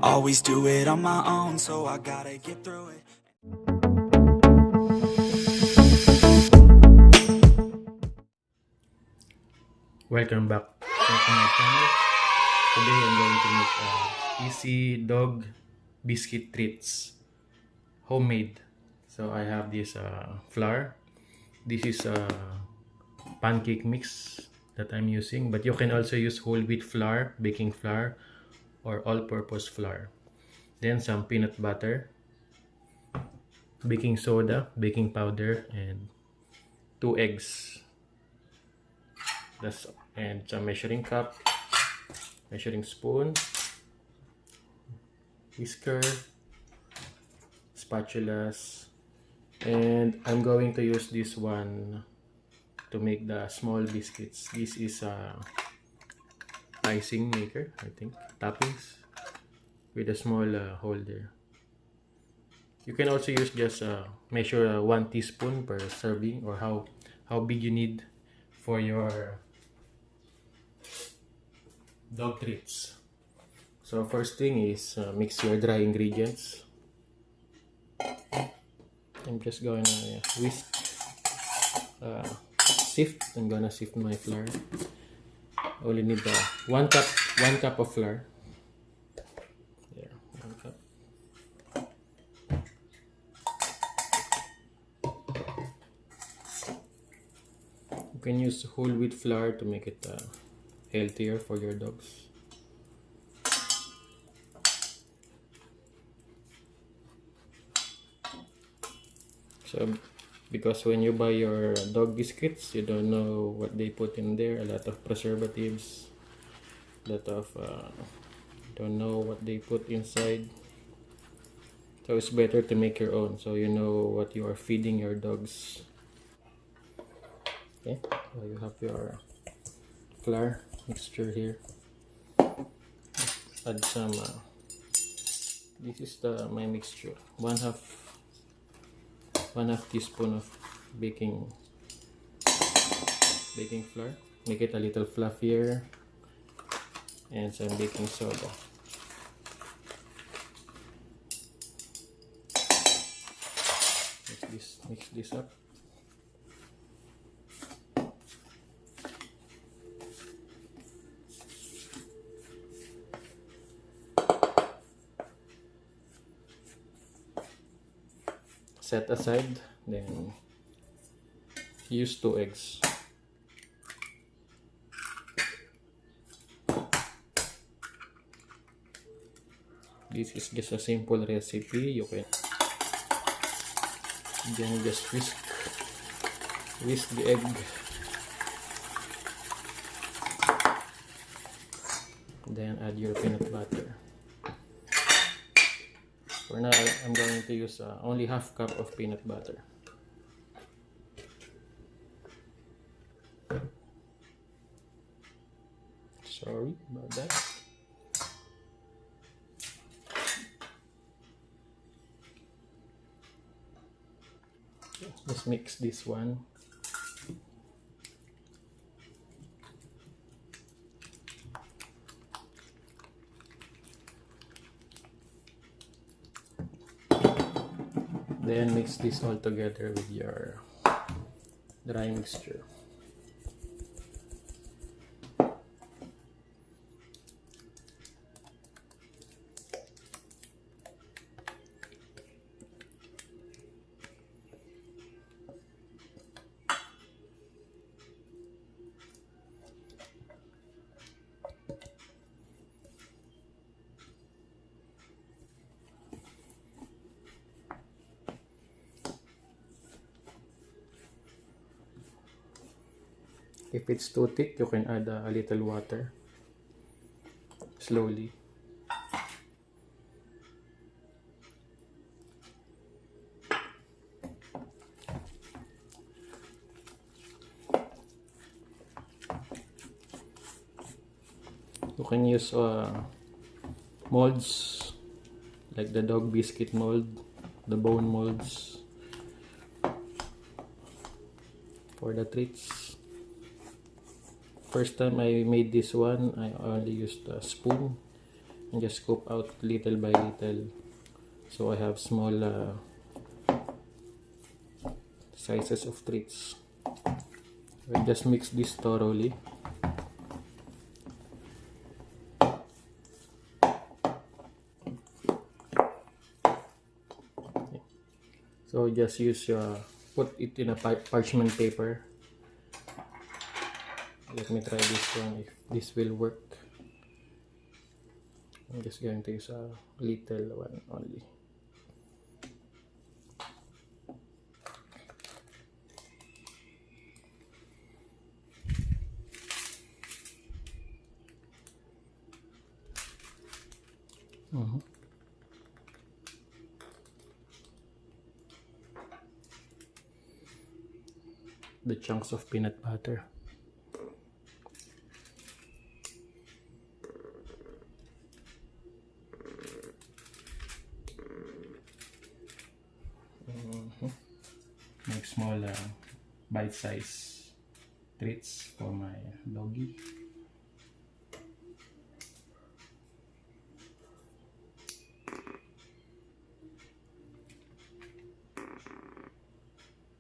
Always do it on my own, so I gotta get through it. Welcome back to my channel. Today I'm going to make easy dog biscuit treats, homemade. So I have this flour. This is a pancake mix that I'm using, but you can also use whole wheat flour, baking flour, or all-purpose flour. Then some peanut butter, baking soda, baking powder, and 2 eggs. And some measuring cup, measuring spoon, whisker, spatulas, and I'm going to use this one to make the small biscuits. This is a icing maker, I think, toppings, with a small holder. You can also use just measure 1 teaspoon per serving, or how big you need for your dog treats. So first thing is mix your dry ingredients. I'm just gonna whisk, sift. I'm gonna sift my flour. Only need 1 cup of flour. There, 1 cup. You can use whole wheat flour to make it healthier for your dogs. So because when you buy your dog biscuits, you don't know what they put in there. A lot of preservatives, a lot of don't know what they put inside. So it's better to make your own, so you know what you are feeding your dogs. Okay, so you have your flour mixture here. Add some this is my mixture, 1/2 teaspoon of baking flour. Make it a little fluffier, and some baking soda. Mix this up. Set aside, then use 2 eggs. This is just a simple recipe. You can then just whisk the egg, then add your peanut butter. For now, I'm going to use only 1/2 cup of peanut butter. Sorry about that. Just mix this one. Then mix this all together with your dry mixture. If it's too thick, you can add a little water slowly. You can use molds like the dog biscuit mold the bone molds for the treats. First time I made this one, I only used a spoon and just scoop out little by little. So I have small sizes of treats. We just mix this thoroughly. So just use put it in a parchment paper. Let me try this one if this will work. I'm just going to use a little one only. The chunks of peanut butter. Make small bite-size treats for my doggy.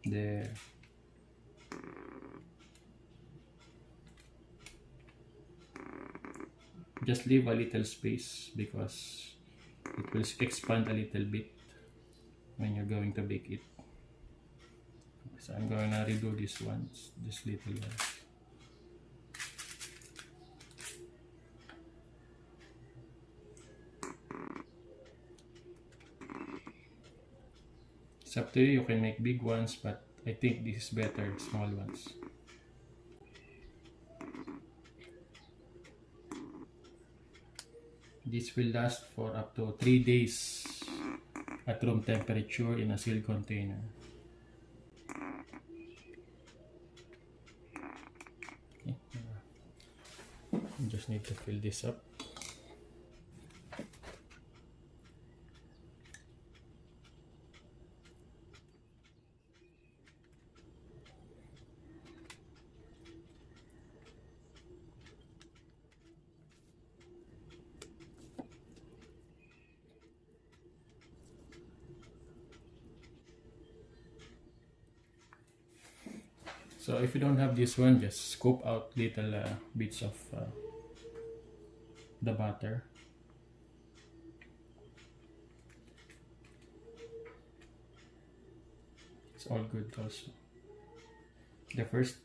There. Just leave a little space because it will expand a little bit when you're going to bake it. So I'm going to redo this one, this little one. It's up to you, you can make big ones, but I think this is better, small ones. This will last for up to 3 days at room temperature in a sealed container. Okay. You just need to fill this up. So if you don't have this one, just scoop out little bits of the butter. It's all good also. The first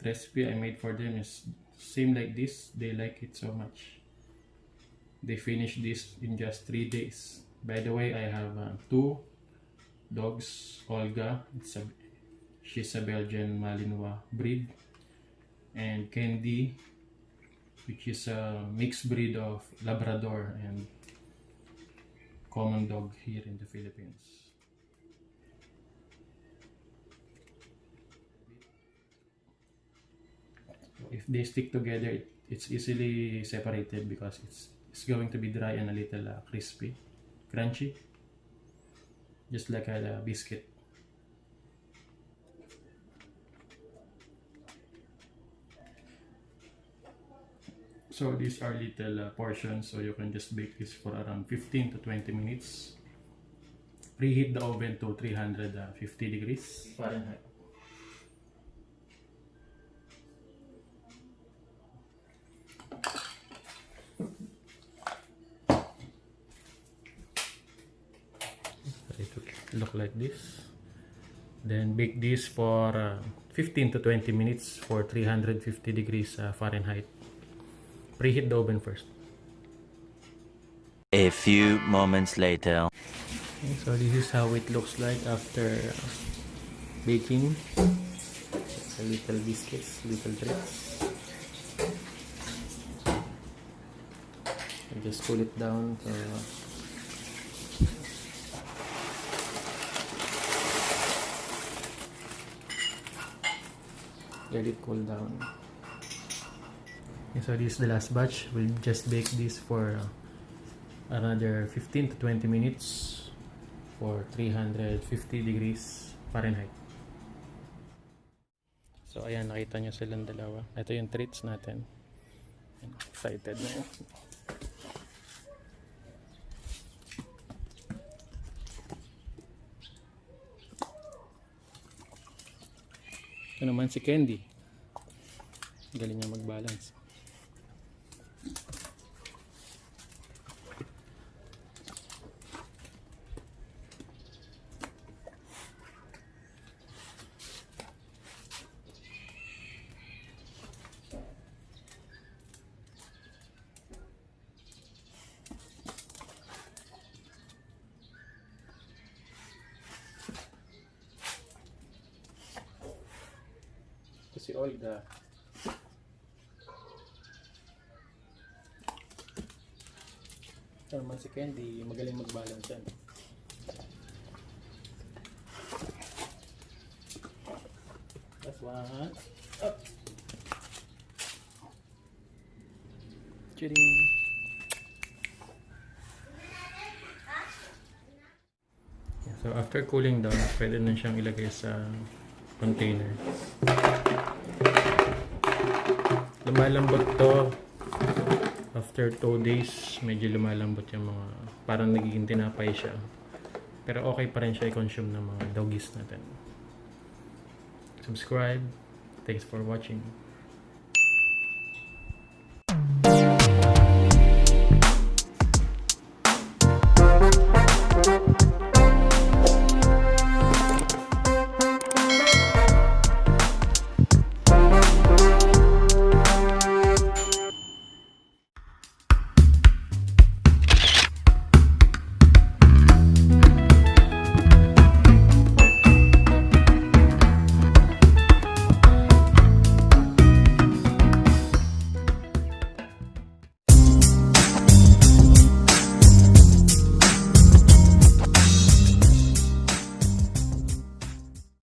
recipe I made for them is same like this. They like it so much. They finished this in just 3 days. By the way, I have 2 dogs. Olga, she's a Belgian Malinois breed, and Candy, which is a mixed breed of Labrador and common dog here in the Philippines. So if they stick together, it's easily separated because it's going to be dry and a little crispy, crunchy, just like a biscuit. So these are little portions, so you can just bake this for around 15 to 20 minutes. Preheat the oven to 350 degrees Fahrenheit. It will look like this. Then bake this for 15 to 20 minutes for 350 degrees Fahrenheit. Preheat the oven first. A few moments later. Okay, so this is how it looks like after baking. It's a little biscuits, little treats. And just cool it down. Let it cool down. Okay, so this is the last batch. We'll just bake this for another 15 to 20 minutes for 350 degrees Fahrenheit. So ayan, nakita nyo silang dalawa. Ito yung treats natin. Excited na yun. Ito naman si Candy. Galing niya mag-balance. Ito si Olga. Ito naman si Candy, magaling mag-balance yan. Last one. Up! Chiring! So after cooling down, pwede na siyang ilagay sa container. Lumalambot to. After 2 days, medyo lumalambot yung mga, parang nagiging tinapay siya. Pero okay pa rin siya i-consume ng mga doggies natin. Subscribe. Thanks for watching.